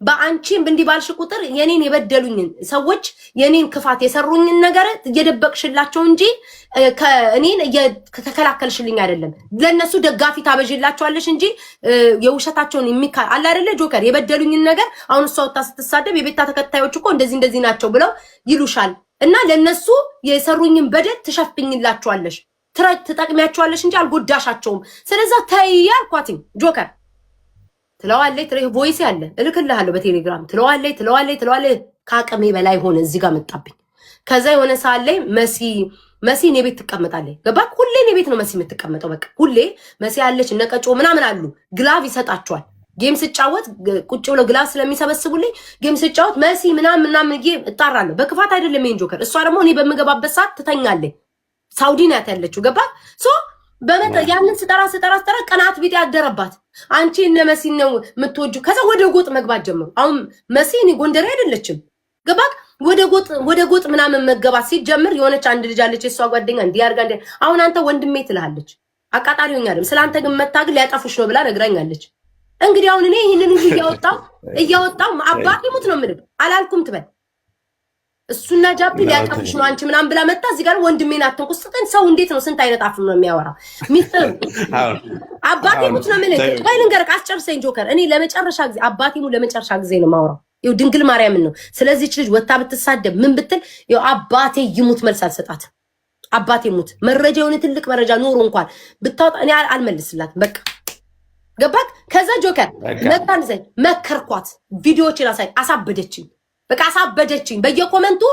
በአንቺ እንዲህ ባልሽ ቁጥር የኔን የበደሉኝን ሰዎች የኔን ክፋት የሰሩኝን ነገር እየደበቅሽላቸው እንጂ ከእኔን ከተከላከልሽልኝ አይደለም። ለነሱ ደጋፊ ታበዥላቸዋለሽ እንጂ የውሸታቸውን አለ አይደለ ጆከር የበደሉኝን ነገር አሁን እሷ ወጣ ስትሳደብ የቤታ ተከታዮች እኮ እንደዚህ ናቸው ብለው ይሉሻል እና ለነሱ የሰሩኝን በደል ትሸፍኝላቸዋለሽ ትጠቅሚያቸዋለሽ እንጂ አልጎዳሻቸውም። ስለዛ ተያልኳትኝ ጆከር ትለዋለች ቮይስ ያለ እልክልሃለሁ በቴሌግራም ትለዋለች ከአቅሜ በላይ ሆነ እዚህ ጋር መጣብኝ። ከዛ የሆነ ሰዓት ላይ መሲ እኔ ቤት ትቀመጣለች። ገባክ? ሁሌ እኔ ቤት ነው መሲ የምትቀመጠው። በቃ ሁሌ መሲ ያለች ነቀጮ ምናምን አሉ ግላቭ ይሰጣቸዋል። ጌም ስጫወት ቁጭ ብለው ግላቭ ስለሚሰበስቡልኝ ጌም ስጫወት መሲ ምናምን እጣራለሁ። በክፋት አይደለም ይሄን ጆከር። እሷ ደግሞ እኔ በምገባበት ሰዓት ትተኛለች። ሳውዲ ናት ያለችው። ገባክ? ያንን ስጠራ ቀናት ቢጤ ያደረባት አንቺ እነ መሲ ነው የምትወጁ። ከዛ ወደ ጎጥ መግባት ጀመሩ። አሁን መሲ እኔ ጎንደሬ አይደለችም። ገባክ? ወደ ጎጥ ምናምን መገባት ሲጀምር የሆነች አንድ ልጅ አለች የሷ ጓደኛ እንዲያርጋ አሁን አንተ ወንድሜ ትልሃለች። አቃጣሪውኛ አይደለም ስለአንተ ግን መታግል ሊያጠፉሽ ነው ብላ ነግራኛለች። እንግዲህ አሁን እኔ ይሄንን ሁሉ እያወጣው አባቴ ሙት ነው የምልህ አላልኩም ትበል እሱና ጃፒ ሊያጠፉሽ ነው አንቺ ምናምን ብላ መጣ። እዚህ ጋር ወንድሜን አትንቁስጥን። ሰው እንዴት ነው ስንት አይነት አፍ ነው የሚያወራው? ሚስጥር አባቴ ሙት ነው የምልህ። ቆይ ልንገርህ አስጨርሰኝ ጆከር። እኔ ለመጨረሻ ጊዜ አባቴ ሙት ለመጨረሻ ጊዜ ነው የማወራው። ይኸው ድንግል ማርያምን ነው። ስለዚህ ልጅ ወጣ ብትሳደብ ምን ብትል ይኸው አባቴ ይሙት መልስ አልሰጣትም። አባቴ ሙት መረጃ የሆነ ትልቅ መረጃ ኖሮ እንኳን ብታወጣ እኔ አልመልስላትም። በቃ ገባክ? ከዛ ጆከር መጣን ዘይ መከርኳት። ቪዲዮዎችን አሳበደችኝ። በቃ አሳበደችኝ በየኮመንቱ።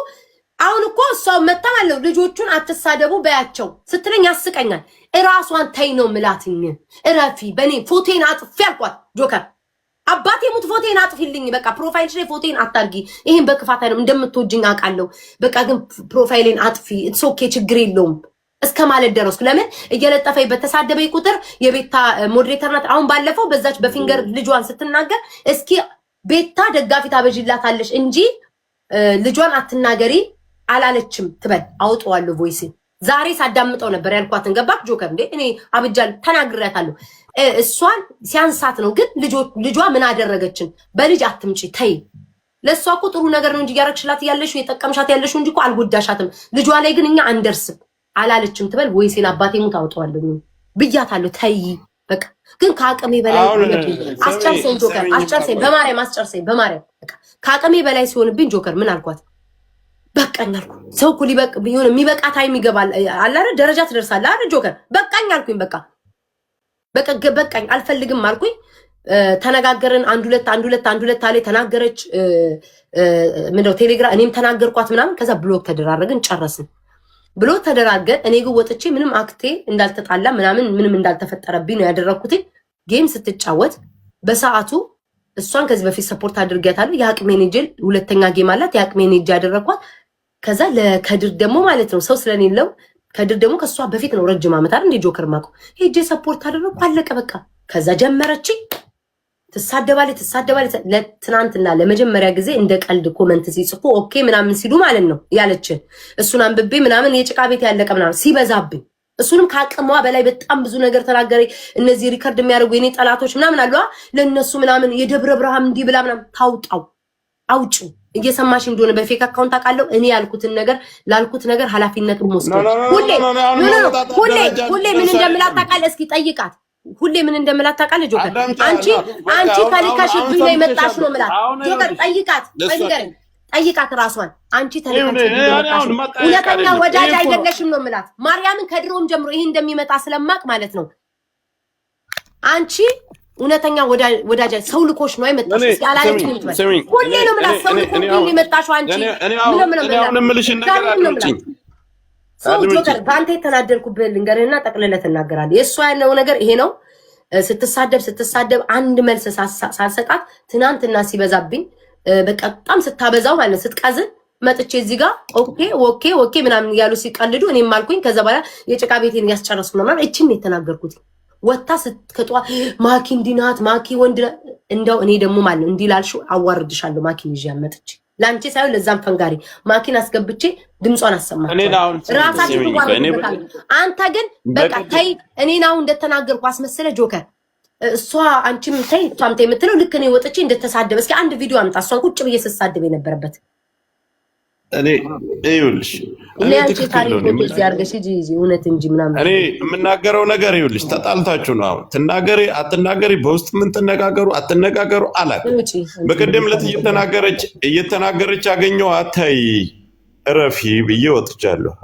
አሁን እኮ እሷው መጣማለሁ ልጆቹን አትሳደቡ በያቸው ስትለኝ ያስቀኛል። እራሷን ተይ ነው ምላትኝ። እረፊ በኔ ፎቶን አጥፊ አልኳት ጆከር። አባቴ ሙት ፎቶን አጥፊልኝ። በቃ ፕሮፋይልሽ ላይ ፎቶን አታርጊ። ይሄን በክፋት አይደለም እንደምትወጂኝ አውቃለሁ። በቃ ግን ፕሮፋይልን አጥፊ። ኢትስ ኦኬ ችግር የለውም እስከ ማለት ደረስኩ። ለምን እየለጠፈኝ በተሳደበኝ ቁጥር የቤታ ሞዴሬተር ናት። አሁን ባለፈው በዛች በፊንገር ልጇን ስትናገር እስኪ ቤታ ደጋፊ ታበጅላታለሽ እንጂ ልጇን አትናገሪ አላለችም ትበል። አውጣዋለሁ ቮይስ ዛሬ ሳዳምጠው ነበር ያልኳትን። ገባክ ጆከር? እንዴ እኔ አብጃል ተናግሬያታለሁ። እሷን ሲያንሳት ነው። ግን ልጇ ምን አደረገችን? በልጅ አትምጪ ተይ። ለሷ እኮ ጥሩ ነገር ነው እንጂ ያረክሽላት ያለሽው የጠቀምሻት ያለሽው እንጂ እኮ አልጎዳሻትም። ልጇ ላይ ግን እኛ አንደርስም አላለችም ትበል። ቮይስን አባቴ ሙት አውጣዋለሁ ብያታለሁ። ተይ በቃ ግን ከአቅሜ በላይ አስጨርሰኝ ጆከር፣ አስጨርሰኝ በማርያም አስጨርሰኝ በማርያም። በቃ ከአቅሜ በላይ ሲሆንብኝ ጆከር ምን አልኳት? በቃኝ አልኩ። ሰው እኮ ሊበቅ ቢሆን የሚበቃ ታይም ይገባል አለ አይደል? ደረጃ ትደርሳለህ አይደል ጆከር? በቃኝ አልኩኝ። በቃኝ አልፈልግም አልኩኝ። ተነጋገርን። አንድ ሁለት አለ ተናገረች። ምንድነው ቴሌግራም እኔም ተናገርኳት ምናምን። ከዛ ብሎክ ተደራረግን ጨረስን። ብሎ ተደራገን። እኔ ግን ወጥቼ ምንም አክቴ እንዳልተጣላ ምንም እንዳልተፈጠረብኝ ነው ያደረኩት። ጌም ስትጫወት በሰዓቱ እሷን ከዚህ በፊት ሰፖርት አድርጌያታለሁ። የአቅሜን እጅ ሁለተኛ ጌም አላት። የአቅሜን እጅ ያደረኳት። ከዛ ለከድር ደግሞ ማለት ነው ሰው ስለሌለው ከድር ደግሞ ከሷ በፊት ነው ረጅም ዓመት አይደል እንደ ጆከር ማቆ ሄጄ ሰፖርት አደረኩ። አለቀ በቃ። ከዛ ጀመረች ትሳደባለች። ለትናንትና ለመጀመሪያ ጊዜ እንደ ቀልድ ኮመንት ሲጽፉ ኦኬ ምናምን ሲሉ ማለት ነው ያለችን። እሱን አንብቤ ምናምን የጭቃ ቤት ያለቀ ምናምን ሲበዛብኝ እሱንም ከአቅሟ በላይ በጣም ብዙ ነገር ተናገረ። እነዚህ ሪከርድ የሚያደርጉ የኔ ጠላቶች ምናምን አሉ ለነሱ ምናምን የደብረ ብርሃን እንዲህ ብላ ምናምን ታውጣው አውጭ እየሰማሽ እንደሆነ በፌክ አካውንት አውቃለሁ። እኔ ያልኩትን ነገር ላልኩት ነገር ኃላፊነቱን ወስዶ ሁሌ ምን እንደምላት ታውቃለህ? እስኪ ጠይቃት። ሁሌ ምን እንደምላት ታውቃለህ ጆከር? አንቺ ተልካሽብኝ ነው የመጣሽ ነው የምላት ጆከር። ጠይቃት ራሷን። አንቺ ተልካሽብኝ ነው ሁለተኛ ወዳጅ አይደለሽም ነው የምላት። ማርያምን ከድሮም ጀምሮ ይሄ እንደሚመጣ ስለማቅ ማለት ነው። አንቺ እውነተኛ ወዳጅ ሰው ልኮሽ ነው የመጣሽ። እስኪ አላለች ነው ትበል። ሁሌ ነው የምላት ሰው ልኮሽ ነው የመጣሽው አንቺ ምን ምልሽ ነገር አለች። ሰው ጆከር ባንተ የተናደርኩብህ ልንገርህና ጠቅልለህ ትናገራለህ። የእሷ ያለው ነገር ይሄ ነው። ስትሳደብ አንድ መልስ ሳልሰጣት ትናንትና ሲበዛብኝ በቃ በጣም ስታበዛው ማለት ስትቀዝን መጥቼ እዚህ ጋር ኦኬ ምናምን እያሉ ሲቀልዱ እኔም አልኩኝ። ከዛ በኋላ የጭቃ ቤቴን ያስጨረስኩ ነው ማለት እቺን የተናገርኩት። ወጣ ስትከጧ ማኪ እንዲናት ማኪ ወንድ እንደው እኔ ደግሞ ማለት ነው እንዲላልሽው አዋርድሻለሁ። ማኪን ይዤ አመጥቼ ላንቺ ሳይሆን ለዛም ፈንጋሪ ማኪን አስገብቼ ድምጿን አሰማቸው። ራሳችሁ አንተ ግን በቃ ተይ። እኔን አሁን እንደተናገርኩ አስመስለ ጆከር እሷ አንቺም ተይ እሷም ተይ የምትለው ልክ እኔ ወጥቼ እንደተሳደበ እስኪ አንድ ቪዲዮ አምጣ እሷን ቁጭ ብዬ ስሳደብ የነበረበት እኔ ይኸውልሽ እኔ አንቺ ታሪክ ወጥቼ ያርገሽ ጂ እውነት እንጂ ምናምን እኔ የምናገረው ነገር ይኸውልሽ ተጣልታችሁ ነው አሁን ትናገሪ አትናገሪ በውስጥ ምን ትነጋገሩ አትነጋገሩ አላውቅም በቀደም ዕለት እየተናገረች አገኘው አታይ እረፊ ብዬ ወጥቻለሁ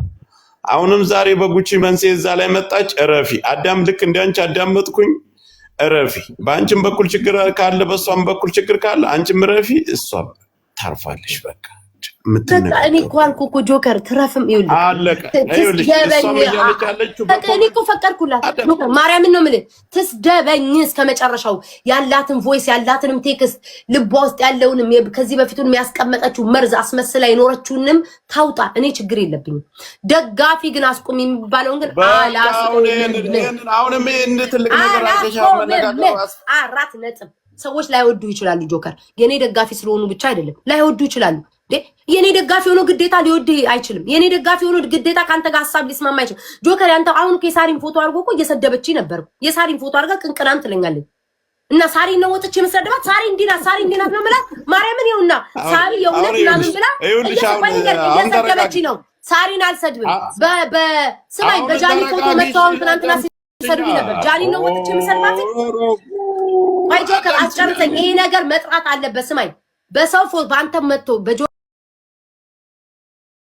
አሁንም ዛሬ በጉቺ መንሴ እዛ ላይ መጣች እረፊ አዳም ልክ እንዳንቺ አዳመጥኩኝ እረፊ በአንቺም በኩል ችግር ካለ በሷም በኩል ችግር ካለ አንቺም እረፊ እሷም ታርፋለሽ በቃ እኔ እኮ አልኩህ እኮ ጆከር ትረፍም ይኸውልህ አለቀ ይኸውልሽ እሷም እያለች ያለችው እኔ እኮ ፈቀድኩላት ጆከር ማርያምን ነው የምልህ ትስደበኝ እስከመጨረሻው ያላትን ቮይስ ያላትንም ቴክስት ልቧ ውስጥ ያለውንም ከዚህ በፊቱን የሚያስቀመጠችው መርዝ አስመስላ የኖረችውንም ታውጣ እኔ ችግር የለብኝም ደጋፊ ግን አስቁም የሚባለውን ግን አሁንም ይህን ትልቅ ነገር አገሻው መነጋገር አራት ነጥብ ሰዎች ላይወዱ ይችላሉ ጆከር የኔ ደጋፊ ስለሆኑ ብቻ አይደለም ላይወዱ ይችላሉ የኔ ደጋፊ ሆኖ ግዴታ ሊወድ አይችልም የኔ ደጋፊ ሆኖ ግዴታ ካንተ ጋር ሐሳብ ሊስማማ አይችልም ጆከር ያንተ አሁን ከሳሪን ፎቶ አድርጎ እኮ እየሰደበች ነበር የሳሪን ፎቶ አድርጋ ቅንቅናም ትለኛለች እና ሳሪን ነው ወጥቼ መሰደባት ሳሪ እንዲና ነው ማለት ማርያምን ይውና ሳሪ የእውነት ምናምን ብላ እየሰደበች ነው ሳሪን አልሰድብም በስማይ በጃኒ ፎቶ መጣውን ትናንትና ሲሰድብ ነበር ጃኒ ነው ወጥቼ መሰደባት አይ ጆከር አስጨርሰኝ ይሄ ነገር መጥራት አለበት ስማይ በሰው ፎቶ በአንተ መጥቶ